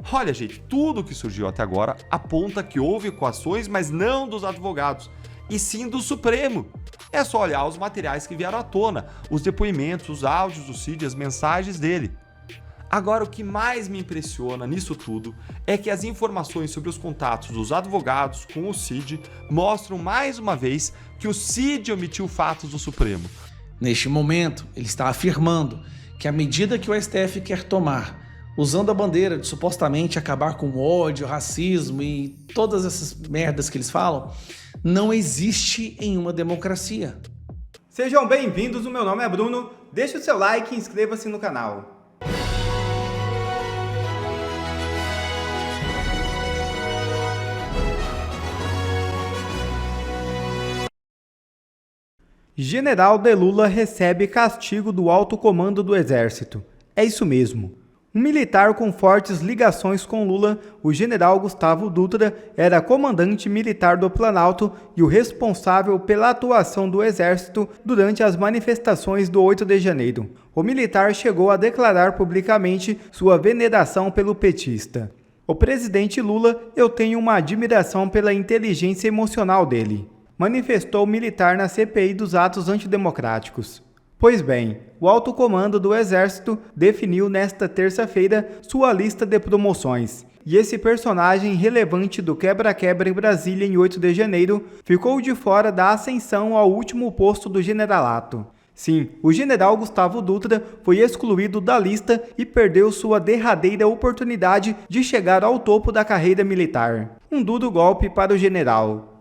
Olha, gente, tudo que surgiu até agora aponta que houve coações, mas não dos advogados, e sim do Supremo. É só olhar os materiais que vieram à tona, os depoimentos, os áudios do Cid, as mensagens dele. Agora, o que mais me impressiona nisso tudo é que as informações sobre os contatos dos advogados com o Cid mostram mais uma vez que o Cid omitiu fatos do Supremo. Neste momento, ele está afirmando que a medida que o STF quer tomar, usando a bandeira de supostamente acabar com o ódio, racismo e todas essas merdas que eles falam, não existe em uma democracia. Sejam bem-vindos, o meu nome é Bruno, deixe o seu like e inscreva-se no canal. General de Lula recebe castigo do alto comando do Exército. É isso mesmo. Um militar com fortes ligações com Lula, o general Gustavo Dutra, era comandante militar do Planalto e o responsável pela atuação do Exército durante as manifestações do 8 de janeiro. O militar chegou a declarar publicamente sua veneração pelo petista. O presidente Lula, eu tenho uma admiração pela inteligência emocional dele, manifestou o militar na CPI dos atos antidemocráticos. Pois bem, o alto comando do Exército definiu nesta terça-feira sua lista de promoções. E esse personagem relevante do quebra-quebra em Brasília em 8 de janeiro ficou de fora da ascensão ao último posto do generalato. Sim, o general Gustavo Dutra foi excluído da lista e perdeu sua derradeira oportunidade de chegar ao topo da carreira militar. Um duro golpe para o general.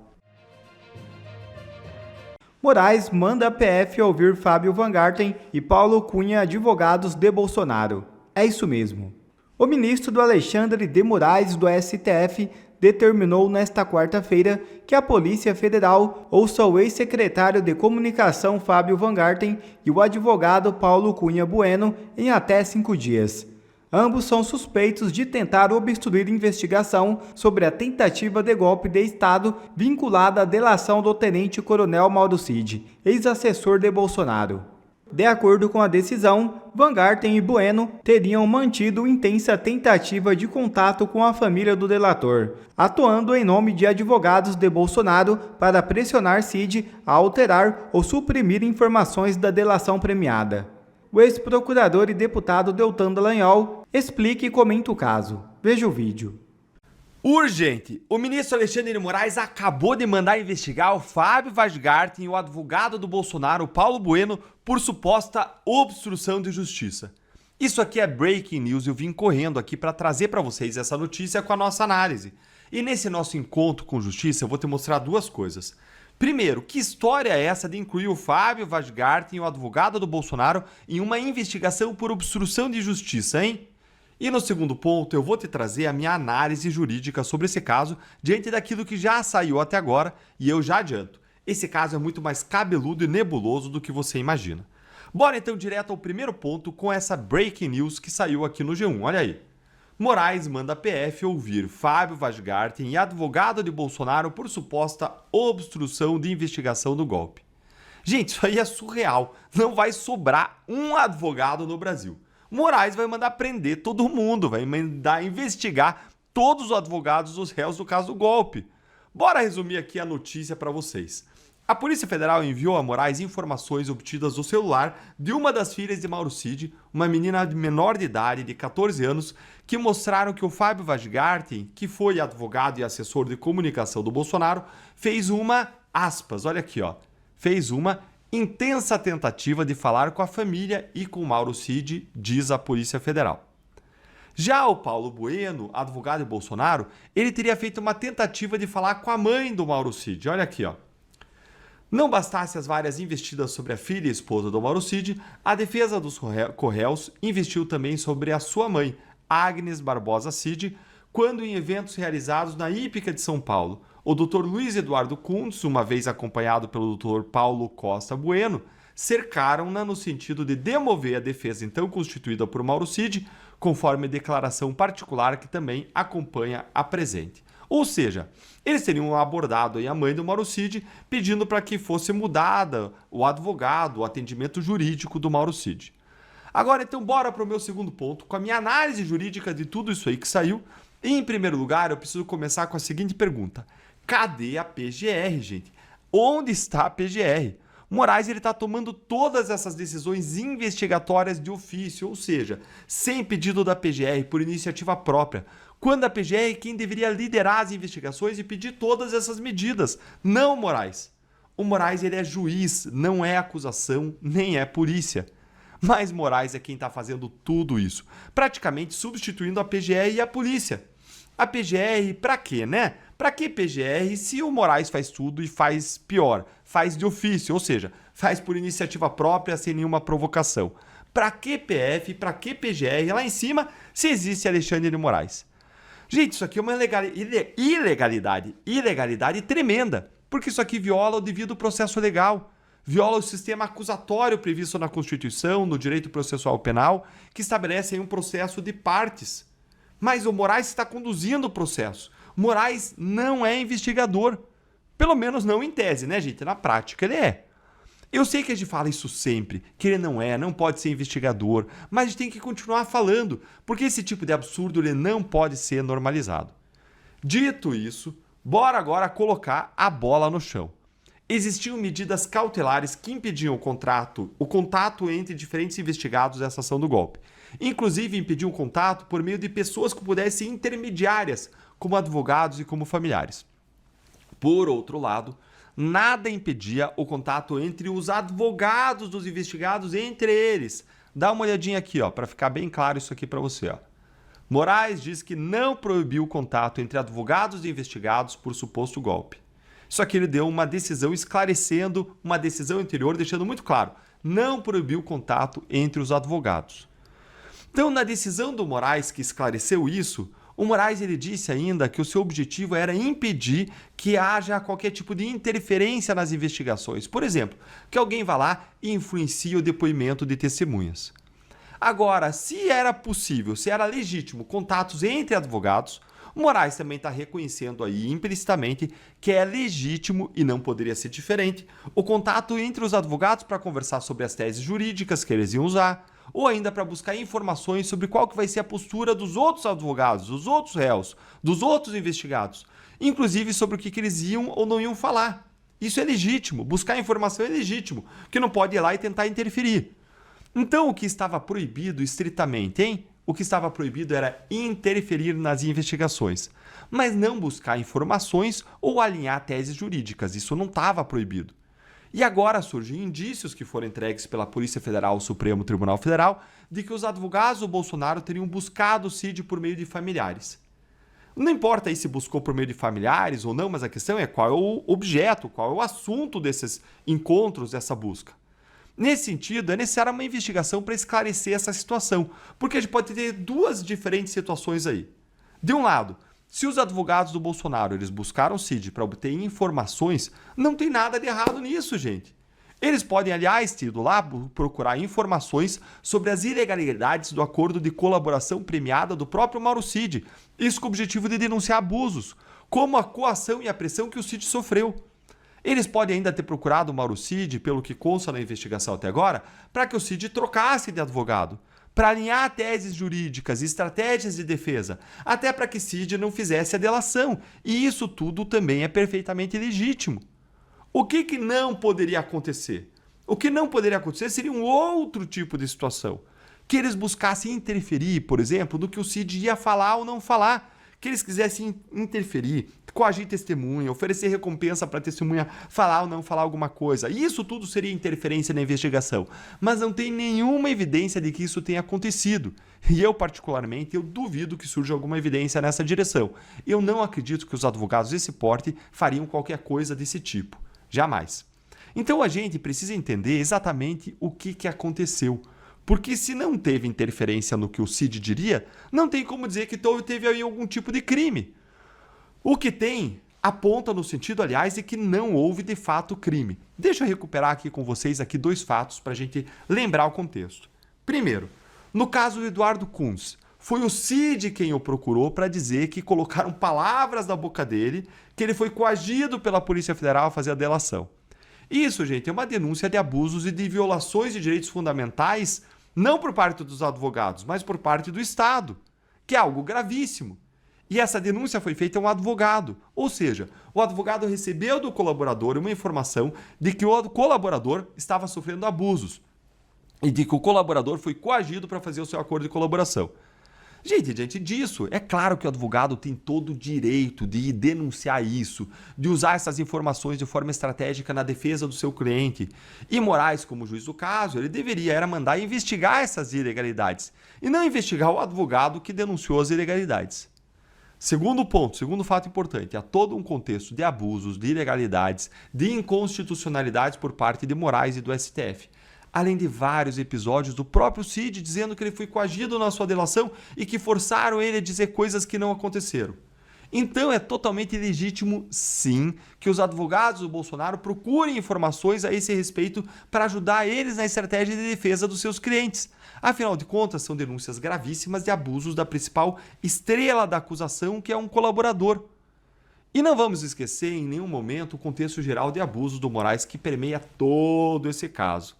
Moraes manda a PF ouvir Fábio Van Garten e Paulo Cunha, advogados de Bolsonaro. É isso mesmo. O ministro Alexandre de Moraes, do STF, determinou nesta quarta-feira que a Polícia Federal ouça o ex-secretário de Comunicação Fábio Van Garten e o advogado Paulo Cunha Bueno em até 5 dias. Ambos são suspeitos de tentar obstruir investigação sobre a tentativa de golpe de Estado vinculada à delação do tenente-coronel Mauro Cid, ex-assessor de Bolsonaro. De acordo com a decisão, Van Garten e Bueno teriam mantido intensa tentativa de contato com a família do delator, atuando em nome de advogados de Bolsonaro para pressionar Cid a alterar ou suprimir informações da delação premiada. O ex-procurador e deputado Deltan Dallagnol explica e comenta o caso. Veja o vídeo. Urgente! O ministro Alexandre de Moraes acabou de mandar investigar o Fábio Van Garten e o advogado do Bolsonaro, Paulo Bueno, por suposta obstrução de justiça. Isso aqui é breaking news e eu vim correndo aqui para trazer para vocês essa notícia com a nossa análise. E nesse nosso encontro com justiça eu vou te mostrar duas coisas. Primeiro, que história é essa de incluir o Fábio Van Garten e o advogado do Bolsonaro em uma investigação por obstrução de justiça, hein? E no segundo ponto, eu vou te trazer a minha análise jurídica sobre esse caso diante daquilo que já saiu até agora e eu já adianto. Esse caso é muito mais cabeludo e nebuloso do que você imagina. Bora então direto ao primeiro ponto com essa breaking news que saiu aqui no G1, olha aí. Moraes manda a PF ouvir Fábio Van Garten e advogado de Bolsonaro por suposta obstrução de investigação do golpe. Gente, isso aí é surreal. Não vai sobrar um advogado no Brasil. Moraes vai mandar prender todo mundo, vai mandar investigar todos os advogados dos réus do caso do golpe. Bora resumir aqui a notícia para vocês. A Polícia Federal enviou a Moraes informações obtidas do celular de uma das filhas de Mauro Cid, uma menina menor de idade, de 14 anos, que mostraram que o Fábio Van Garten, que foi advogado e assessor de comunicação do Bolsonaro, fez uma, aspas, olha aqui, ó, fez uma intensa tentativa de falar com a família e com Mauro Cid, diz a Polícia Federal. Já o Paulo Bueno, advogado de Bolsonaro, ele teria feito uma tentativa de falar com a mãe do Mauro Cid, olha aqui, ó. Não bastasse as várias investidas sobre a filha e esposa do Mauro Cid, a defesa dos corréus investiu também sobre a sua mãe, Agnes Barbosa Cid, quando em eventos realizados na Hípica de São Paulo, o Dr. Luiz Eduardo Kuntz, uma vez acompanhado pelo Dr. Paulo Costa Bueno, cercaram-na no sentido de demover a defesa então constituída por Mauro Cid, conforme declaração particular que também acompanha a presente. Ou seja, eles teriam abordado a mãe do Mauro Cid pedindo para que fosse mudada o advogado, o atendimento jurídico do Mauro Cid. Agora, então, bora para o meu segundo ponto, com a minha análise jurídica de tudo isso aí que saiu. E, em primeiro lugar, eu preciso começar com a seguinte pergunta. Cadê a PGR, gente? Onde está a PGR? Moraes está tomando todas essas decisões investigatórias de ofício, ou seja, sem pedido da PGR, por iniciativa própria, quando a PGR é quem deveria liderar as investigações e pedir todas essas medidas, não o Moraes. O Moraes ele é juiz, não é acusação, nem é polícia. Mas Moraes é quem está fazendo tudo isso, praticamente substituindo a PGR e a polícia. A PGR, pra quê, né? Pra que PGR se o Moraes faz tudo e faz pior? Faz de ofício, ou seja, faz por iniciativa própria, sem nenhuma provocação. Pra que PF, pra que PGR lá em cima, se existe Alexandre de Moraes? Gente, isso aqui é uma ilegalidade tremenda, porque isso aqui viola o devido processo legal, viola o sistema acusatório previsto na Constituição, no direito processual penal, que estabelece aí um processo de partes. Mas o Moraes está conduzindo o processo. Moraes não é investigador. Pelo menos não em tese, né, gente? Na prática ele é. Eu sei que a gente fala isso sempre, que ele não pode ser investigador, mas a gente tem que continuar falando, porque esse tipo de absurdo ele não pode ser normalizado. Dito isso, bora agora colocar a bola no chão. Existiam medidas cautelares que impediam o contato entre diferentes investigados dessa ação do golpe. Inclusive impediam o contato por meio de pessoas que pudessem ser intermediárias, como advogados e como familiares. Por outro lado, nada impedia o contato entre os advogados dos investigados entre eles. Dá uma olhadinha aqui, para ficar bem claro isso aqui para você. Moraes diz que não proibiu o contato entre advogados e investigados por suposto golpe. Só que ele deu uma decisão esclarecendo uma decisão anterior, deixando muito claro, não proibiu o contato entre os advogados. Então, na decisão do Moraes que esclareceu isso, o Moraes ele disse ainda que o seu objetivo era impedir que haja qualquer tipo de interferência nas investigações. Por exemplo, que alguém vá lá e influencie o depoimento de testemunhas. Agora, se era possível, se era legítimo contatos entre advogados, o Moraes também está reconhecendo aí implicitamente que é legítimo, e não poderia ser diferente, o contato entre os advogados para conversar sobre as teses jurídicas que eles iam usar, ou ainda para buscar informações sobre qual que vai ser a postura dos outros advogados, dos outros réus, dos outros investigados, inclusive sobre o que eles iam ou não iam falar. Isso é legítimo, buscar informação é legítimo, que não pode ir lá e tentar interferir. Então, o que estava proibido estritamente, hein? O que estava proibido era interferir nas investigações, mas não buscar informações ou alinhar teses jurídicas. Isso não estava proibido. E agora surgem indícios que foram entregues pela Polícia Federal ao Supremo Tribunal Federal de que os advogados do Bolsonaro teriam buscado o Cid por meio de familiares. Não importa aí se buscou por meio de familiares ou não, mas a questão é qual é o objeto, qual é o assunto desses encontros, dessa busca. Nesse sentido, é necessária uma investigação para esclarecer essa situação, porque a gente pode ter duas diferentes situações aí. De um lado, se os advogados do Bolsonaro eles buscaram o Cid para obter informações, não tem nada de errado nisso, gente. Eles podem, aliás, ter ido lá procurar informações sobre as ilegalidades do acordo de colaboração premiada do próprio Mauro Cid, isso com o objetivo de denunciar abusos, como a coação e a pressão que o Cid sofreu. Eles podem ainda ter procurado o Mauro Cid, pelo que consta na investigação até agora, para que o Cid trocasse de advogado, para alinhar teses jurídicas e estratégias de defesa, até para que Cid não fizesse a delação. E isso tudo também é perfeitamente legítimo. O que não poderia acontecer? O que não poderia acontecer seria um outro tipo de situação. Que eles buscassem interferir, por exemplo, do que o Cid ia falar ou não falar. Que eles quisessem interferir, coagir testemunha, oferecer recompensa para a testemunha falar ou não falar alguma coisa. Isso tudo seria interferência na investigação. Mas não tem nenhuma evidência de que isso tenha acontecido. E eu, particularmente, eu duvido que surja alguma evidência nessa direção. Eu não acredito que os advogados desse porte fariam qualquer coisa desse tipo. Jamais. Então a gente precisa entender exatamente o que aconteceu. Porque se não teve interferência no que o Cid diria, não tem como dizer que teve aí algum tipo de crime. O que tem aponta no sentido, aliás, de que não houve de fato crime. Deixa eu recuperar aqui com vocês aqui dois fatos para a gente lembrar o contexto. Primeiro, no caso do Eduardo Kuntz, foi o Cid quem o procurou para dizer que colocaram palavras na boca dele, que ele foi coagido pela Polícia Federal a fazer a delação. Isso, gente, é uma denúncia de abusos e de violações de direitos fundamentais Não por parte dos advogados, mas por parte do Estado, que é algo gravíssimo. E essa denúncia foi feita a um advogado, ou seja, o advogado recebeu do colaborador uma informação de que o colaborador estava sofrendo abusos e de que o colaborador foi coagido para fazer o seu acordo de colaboração. Gente, diante disso, é claro que o advogado tem todo o direito de denunciar isso, de usar essas informações de forma estratégica na defesa do seu cliente. E Moraes, como juiz do caso, ele deveria mandar investigar essas ilegalidades e não investigar o advogado que denunciou as ilegalidades. Segundo ponto, segundo fato importante, há todo um contexto de abusos, de ilegalidades, de inconstitucionalidades por parte de Moraes e do STF. Além de vários episódios do próprio Cid dizendo que ele foi coagido na sua delação e que forçaram ele a dizer coisas que não aconteceram. Então é totalmente legítimo, sim, que os advogados do Bolsonaro procurem informações a esse respeito para ajudar eles na estratégia de defesa dos seus clientes. Afinal de contas, são denúncias gravíssimas de abusos da principal estrela da acusação, que é um colaborador. E não vamos esquecer em nenhum momento o contexto geral de abusos do Moraes que permeia todo esse caso.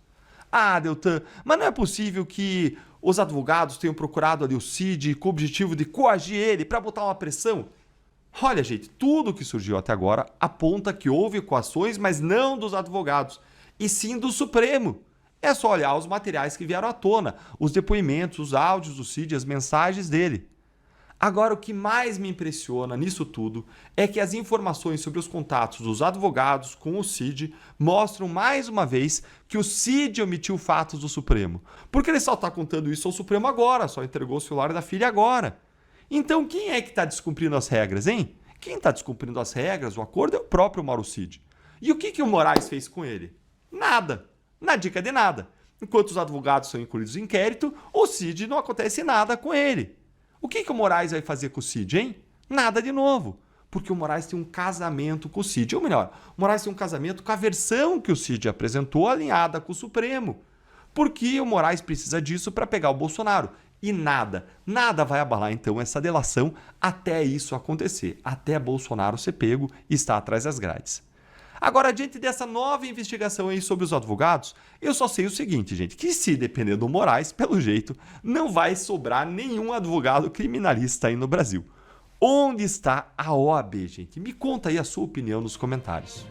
Ah, Deltan, mas não é possível que os advogados tenham procurado ali o Cid com o objetivo de coagir ele para botar uma pressão? Olha, gente, tudo que surgiu até agora aponta que houve coações, mas não dos advogados, e sim do Supremo. É só olhar os materiais que vieram à tona, os depoimentos, os áudios do Cid, as mensagens dele. Agora, o que mais me impressiona nisso tudo é que as informações sobre os contatos dos advogados com o Cid mostram mais uma vez que o Cid omitiu fatos do Supremo. Porque ele só está contando isso ao Supremo agora, só entregou o celular da filha agora. Então, quem é que está descumprindo as regras, hein? Quem está descumprindo as regras, o acordo, é o próprio Mauro Cid. E o que o Moraes fez com ele? Nada. Na dica de nada. Enquanto os advogados são incluídos em inquérito, o Cid não acontece nada com ele. O que o Moraes vai fazer com o Cid, hein? Nada de novo. Porque o Moraes tem um casamento com o Cid. Ou melhor, o Moraes tem um casamento com a versão que o Cid apresentou alinhada com o Supremo. Porque o Moraes precisa disso para pegar o Bolsonaro. E nada vai abalar então essa delação até isso acontecer. Até Bolsonaro ser pego e estar atrás das grades. Agora, diante dessa nova investigação aí sobre os advogados, eu só sei o seguinte, gente, que se depender do Moraes, pelo jeito, não vai sobrar nenhum advogado criminalista aí no Brasil. Onde está a OAB, gente? Me conta aí a sua opinião nos comentários.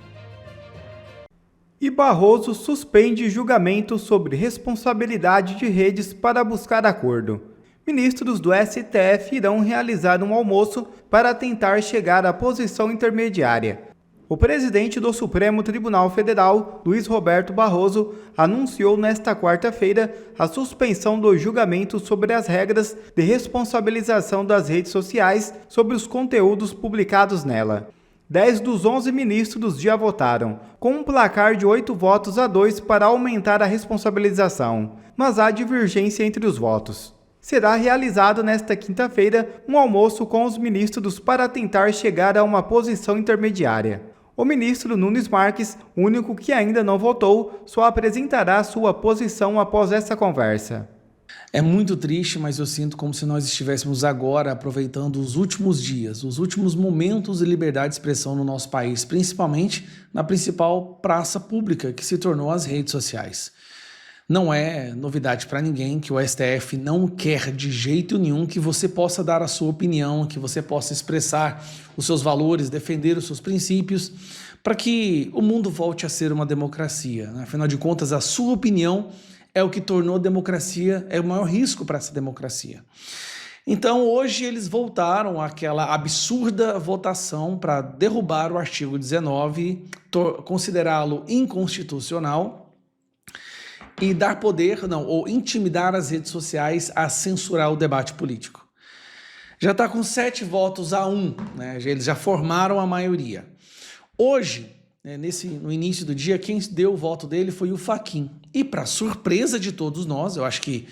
E Barroso suspende julgamento sobre responsabilidade de redes para buscar acordo. Ministros do STF irão realizar um almoço para tentar chegar à posição intermediária. O presidente do Supremo Tribunal Federal, Luiz Roberto Barroso, anunciou nesta quarta-feira a suspensão do julgamento sobre as regras de responsabilização das redes sociais sobre os conteúdos publicados nela. 10 dos 11 ministros já votaram, com um placar de 8 votos a 2 para aumentar a responsabilização, mas há divergência entre os votos. Será realizado nesta quinta-feira um almoço com os ministros para tentar chegar a uma posição intermediária. O ministro Nunes Marques, único que ainda não votou, só apresentará sua posição após essa conversa. É muito triste, mas eu sinto como se nós estivéssemos agora aproveitando os últimos dias, os últimos momentos de liberdade de expressão no nosso país, principalmente na principal praça pública que se tornou as redes sociais. Não é novidade para ninguém que o STF não quer de jeito nenhum que você possa dar a sua opinião, que você possa expressar os seus valores, defender os seus princípios, para que o mundo volte a ser uma democracia. Afinal de contas, a sua opinião é o que tornou a democracia, é o maior risco para essa democracia. Então, hoje eles voltaram àquela absurda votação para derrubar o artigo 19, considerá-lo inconstitucional, e dar poder, ou intimidar as redes sociais a censurar o debate político. Já está com 7 votos a 1, né? Eles já formaram a maioria. Hoje, no início do dia, quem deu o voto dele foi o Fachin. E para surpresa de todos nós, eu acho que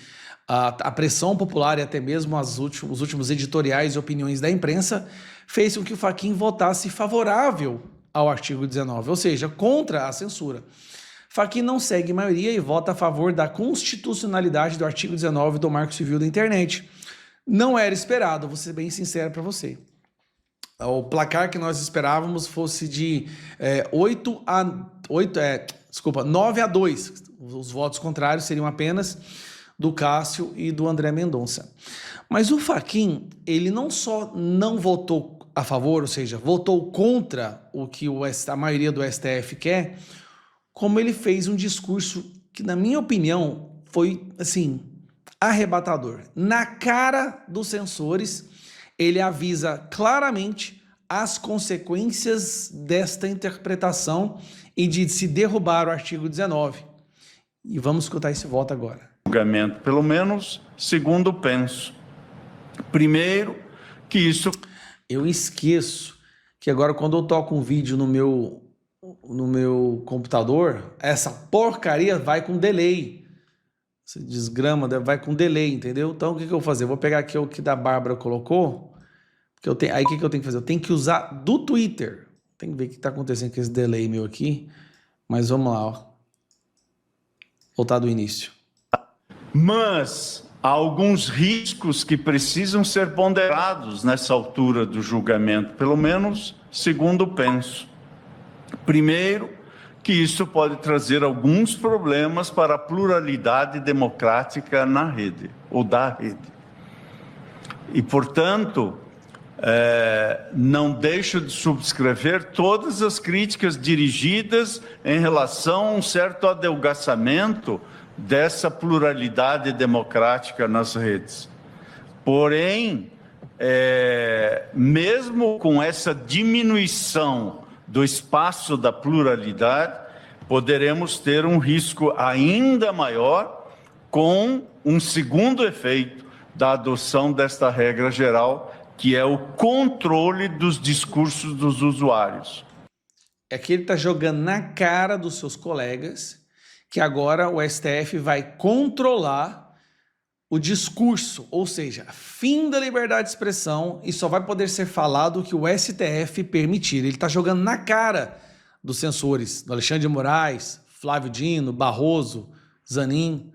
a pressão popular e até mesmo os últimos editoriais e opiniões da imprensa fez com que o Fachin votasse favorável ao artigo 19, ou seja, contra a censura. Fachin não segue maioria e vota a favor da constitucionalidade do artigo 19 do Marco Civil da Internet. Não era esperado, vou ser bem sincero para você. O placar que nós esperávamos fosse de 9-2. Os votos contrários seriam apenas do Cássio e do André Mendonça. Mas o Fachin, ele não só não votou a favor, ou seja, votou contra o que a maioria do STF quer, como ele fez um discurso que, na minha opinião, foi, assim, arrebatador. Na cara dos censores, ele avisa claramente as consequências desta interpretação e de se derrubar o artigo 19. E vamos escutar esse voto agora. Julgamento, pelo menos, segundo penso. Primeiro, que isso... Eu esqueço que agora, quando eu toco um vídeo no meu computador, essa porcaria vai com delay. Essa desgrama vai com delay, entendeu? Então, o que eu vou fazer? Eu vou pegar aqui o que da Bárbara colocou. Aí, o que eu tenho que fazer? Eu tenho que usar do Twitter. Tem que ver o que está acontecendo com esse delay meu aqui. Mas vamos lá, ó. Voltar do início. Mas há alguns riscos que precisam ser ponderados nessa altura do julgamento, pelo menos segundo penso. Primeiro, que isso pode trazer alguns problemas para a pluralidade democrática na rede, ou da rede. E, portanto, não deixo de subscrever todas as críticas dirigidas em relação a um certo adelgaçamento dessa pluralidade democrática nas redes. Porém, mesmo com essa diminuição do espaço da pluralidade, poderemos ter um risco ainda maior com um segundo efeito da adoção desta regra geral, que é o controle dos discursos dos usuários. É que ele está jogando na cara dos seus colegas que agora o STF vai controlar o discurso, ou seja, fim da liberdade de expressão, e só vai poder ser falado o que o STF permitir. Ele está jogando na cara dos censores, do Alexandre de Moraes, Flávio Dino, Barroso, Zanin.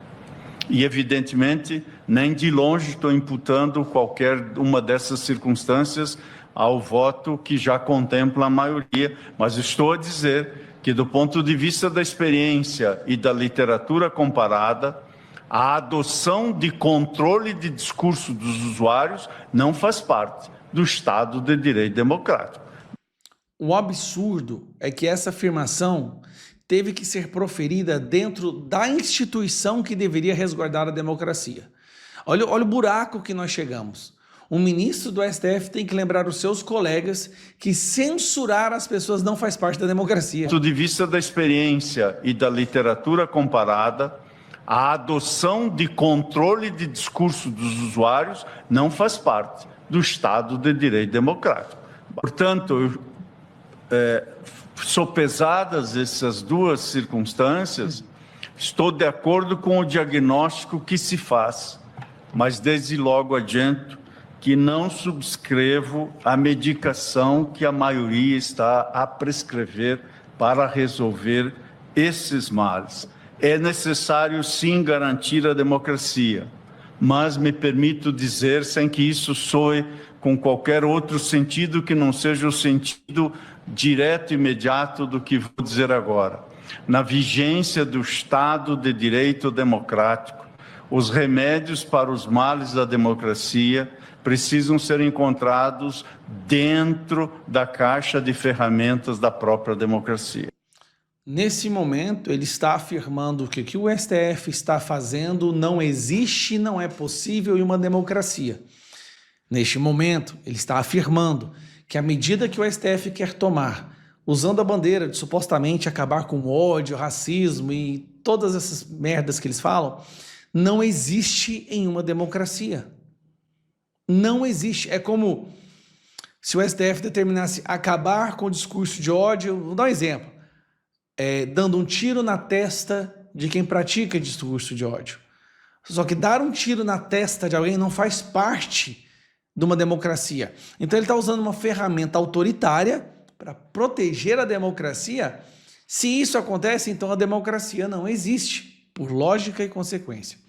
E, evidentemente, nem de longe estou imputando qualquer uma dessas circunstâncias ao voto que já contempla a maioria, mas estou a dizer que, do ponto de vista da experiência e da literatura comparada, a adoção de controle de discurso dos usuários não faz parte do Estado de Direito Democrático. O absurdo é que essa afirmação teve que ser proferida dentro da instituição que deveria resguardar a democracia. Olha o buraco que nós chegamos. Um ministro do STF tem que lembrar os seus colegas que censurar as pessoas não faz parte da democracia. Do ponto de vista da experiência e da literatura comparada, a adoção de controle de discurso dos usuários não faz parte do Estado de Direito Democrático. Portanto, sopesadas essas duas circunstâncias, estou de acordo com o diagnóstico que se faz, mas desde logo adianto que não subscrevo a medicação que a maioria está a prescrever para resolver esses males. É necessário, sim, garantir a democracia, mas me permito dizer, sem que isso soe com qualquer outro sentido que não seja o sentido direto e imediato do que vou dizer agora. Na vigência do Estado de Direito Democrático, os remédios para os males da democracia precisam ser encontrados dentro da caixa de ferramentas da própria democracia. Nesse momento, ele está afirmando que o que o STF está fazendo não existe, não é possível em uma democracia. Neste momento, ele está afirmando que a medida que o STF quer tomar, usando a bandeira de supostamente acabar com o ódio, racismo e todas essas merdas que eles falam, não existe em uma democracia. Não existe. É como se o STF determinasse acabar com o discurso de ódio. Vou dar um exemplo. Dando um tiro na testa de quem pratica discurso de ódio. Só que dar um tiro na testa de alguém não faz parte de uma democracia. Então ele está usando uma ferramenta autoritária para proteger a democracia. Se isso acontece, então a democracia não existe, por lógica e consequência.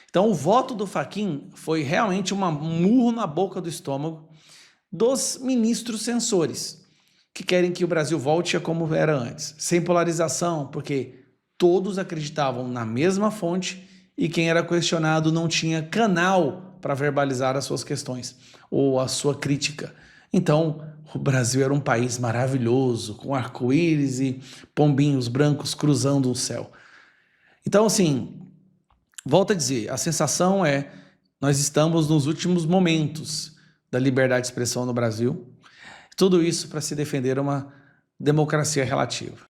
Então o voto do Fachin foi realmente um murro na boca do estômago dos ministros censores, que querem que o Brasil volte a como era antes, sem polarização, porque todos acreditavam na mesma fonte e quem era questionado não tinha canal para verbalizar as suas questões ou a sua crítica. Então, o Brasil era um país maravilhoso, com arco-íris e pombinhos brancos cruzando o céu. Então, assim, volto a dizer, a sensação é nós estamos nos últimos momentos da liberdade de expressão no Brasil. Tudo isso para se defender uma democracia relativa.